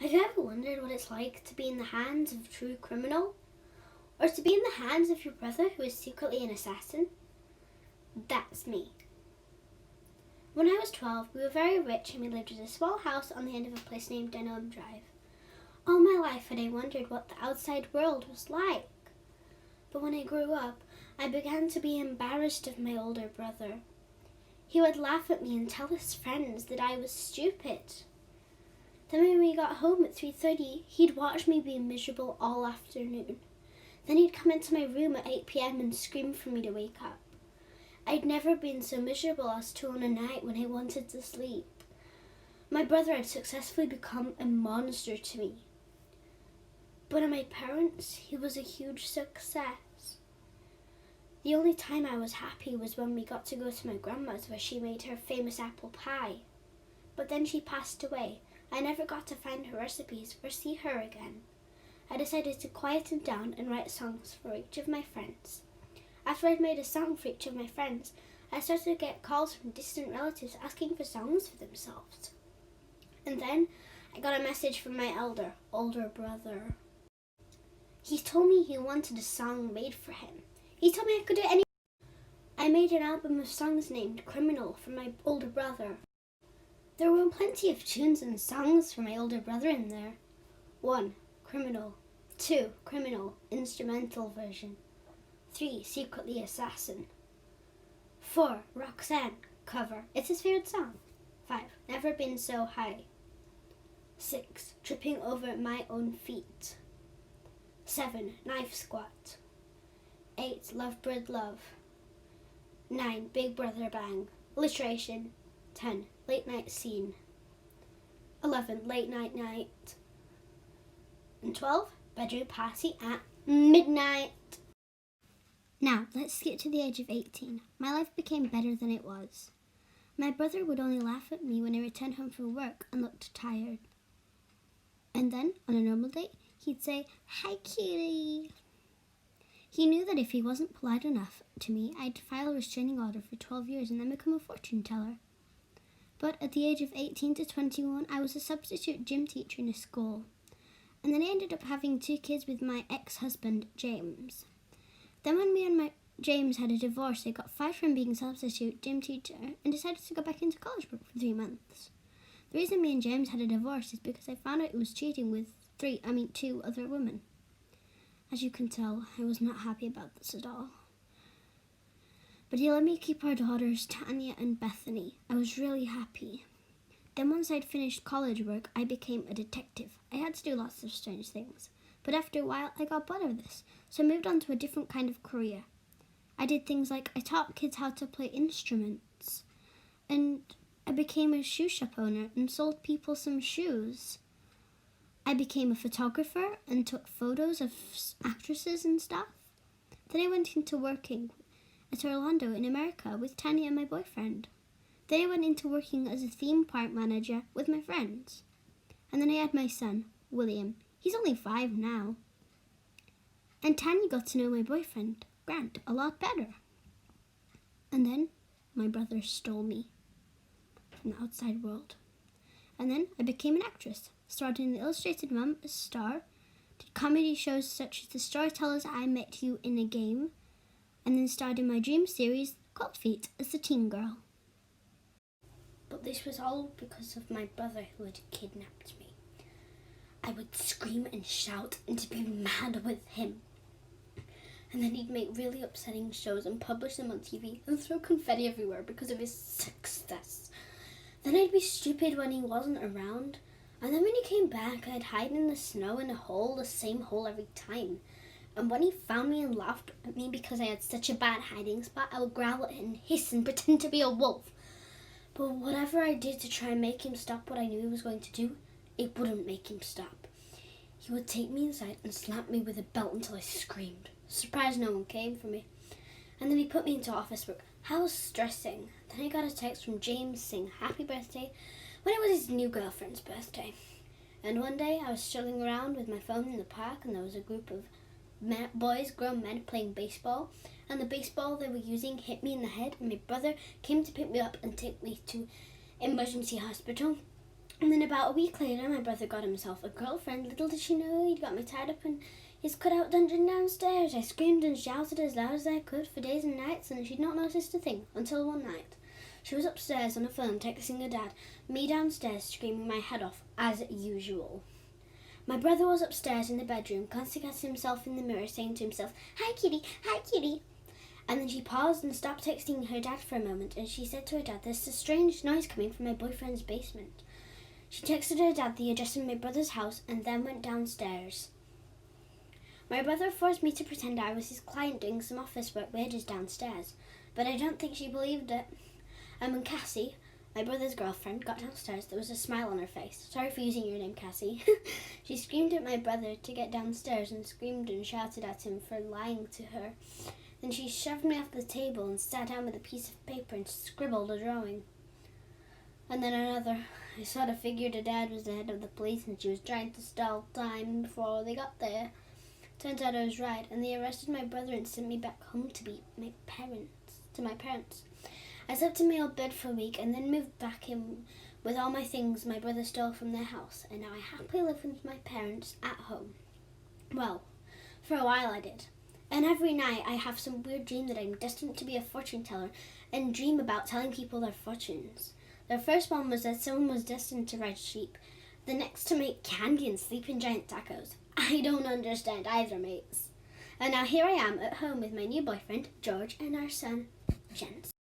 Have you ever wondered what it's like to be in the hands of a true criminal? Or to be in the hands of your brother who is secretly an assassin? That's me. When I was 12, we were very rich and we lived in a small house on the end of a place named Denham Drive. All my life had I wondered what the outside world was like. But when I grew up, I began to be embarrassed of my older brother. He would laugh at me and tell his friends that I was stupid. Then when we got home at 3:30, he'd watch me be miserable all afternoon. Then he'd come into my room at 8 p.m. and scream for me to wake up. I'd never been so miserable as to on a night when I wanted to sleep. My brother had successfully become a monster to me. But to my parents, he was a huge success. The only time I was happy was when we got to go to my grandma's where she made her famous apple pie. But then she passed away. I never got to find her recipes or see her again. I decided to quieten down and write songs for each of my friends. After I'd made a song for each of my friends, I started to get calls from distant relatives asking for songs for themselves. And then I got a message from my older brother. He told me he wanted a song made for him. He told me I could do anything. I made an album of songs named Criminal for my older brother. There were plenty of tunes and songs for my older brother in there. 1. Criminal. 2. Criminal, instrumental version. 3. Secretly Assassin. 4. Roxanne, cover. It's his favorite song. 5. Never Been So High. 6. Tripping Over My Own Feet. 7. Knife Squat. 8. Lovebird Love. 9. Big Brother Bang. Alliteration. 10. Late Night Scene. 11. Late Night Night. And 12. Bedroom Party at Midnight. Now, let's get to the age of 18. My life became better than it was. My brother would only laugh at me when I returned home from work and looked tired. And then, on a normal day, he'd say, "Hi, kitty." He knew that if he wasn't polite enough to me, I'd file a restraining order for 12 years and then become a fortune teller. But at the age of 18 to 21, I was a substitute gym teacher in a school. And then I ended up having 2 kids with my ex-husband, James. Then when me and James had a divorce, I got fired from being a substitute gym teacher and decided to go back into college work for 3 months. The reason me and James had a divorce is because I found out he was cheating with 2 other women. As you can tell, I was not happy about this at all. But he let me keep our daughters, Tanya and Bethany. I was really happy. Then once I'd finished college work, I became a detective. I had to do lots of strange things. But after a while, I got bored of this, so I moved on to a different kind of career. I did things like I taught kids how to play instruments. And I became a shoe shop owner and sold people some shoes. I became a photographer and took photos of actresses and stuff. Then I went into working at Orlando in America with Tanya and my boyfriend. Then I went into working as a theme park manager with my friends. And then I had my son, William. He's only 5 now. And Tanya got to know my boyfriend, Grant, a lot better. And then my brother stole me from the outside world. And then I became an actress. Starred in The Illustrated Mom, a star, did comedy shows such as The Storytellers I Met You in a Game, and then starred in my dream series, Cold Feet, as a teen girl. But this was all because of my brother who had kidnapped me. I would scream and shout and to be mad with him. And then he'd make really upsetting shows and publish them on TV and throw confetti everywhere because of his success. Then I'd be stupid when he wasn't around. And then when he came back, I'd hide in the snow in a hole, the same hole every time. And when he found me and laughed at me because I had such a bad hiding spot, I would growl at him and hiss and pretend to be a wolf. But whatever I did to try and make him stop what I knew he was going to do, it wouldn't make him stop. He would take me inside and slap me with a belt until I screamed. Surprised no one came for me. And then he put me into office work. How stressing. Then I got a text from James saying happy birthday when it was his new girlfriend's birthday. And one day I was strolling around with my phone in the park and there was a group of boys, grown men, playing baseball. And the baseball they were using hit me in the head and my brother came to pick me up and take me to emergency hospital. And then about a week later, my brother got himself a girlfriend. Little did she know he'd got me tied up in his cut-out dungeon downstairs. I screamed and shouted as loud as I could for days and nights, and she'd not noticed a thing until one night. She was upstairs on the phone texting her dad, me downstairs screaming my head off, as usual. My brother was upstairs in the bedroom, constantly at himself in the mirror, saying to himself, "Hi, kitty, hi, kitty." And then she paused and stopped texting her dad for a moment, and she said to her dad, "There's a strange noise coming from my boyfriend's basement." She texted her dad the address of my brother's house and then went downstairs. My brother forced me to pretend I was his client doing some office work wages downstairs, but I don't think she believed it. And when Cassie, my brother's girlfriend, got downstairs, there was a smile on her face. Sorry for using your name, Cassie. She screamed at my brother to get downstairs and screamed and shouted at him for lying to her. Then she shoved me off the table and sat down with a piece of paper and scribbled a drawing. And then another. I sort of figured her dad was the head of the police and she was trying to stall time before they got there. Turns out I was right, and they arrested my brother and sent me back home to my parents. I slept in my old bed for a week and then moved back in with all my things my brother stole from their house, and now I happily live with my parents at home. Well, for a while I did. And every night I have some weird dream that I'm destined to be a fortune teller and dream about telling people their fortunes. The first one was that someone was destined to ride sheep, the next to make candy and sleep in giant tacos. I don't understand either, mates. And now here I am at home with my new boyfriend, George, and our son, Jens.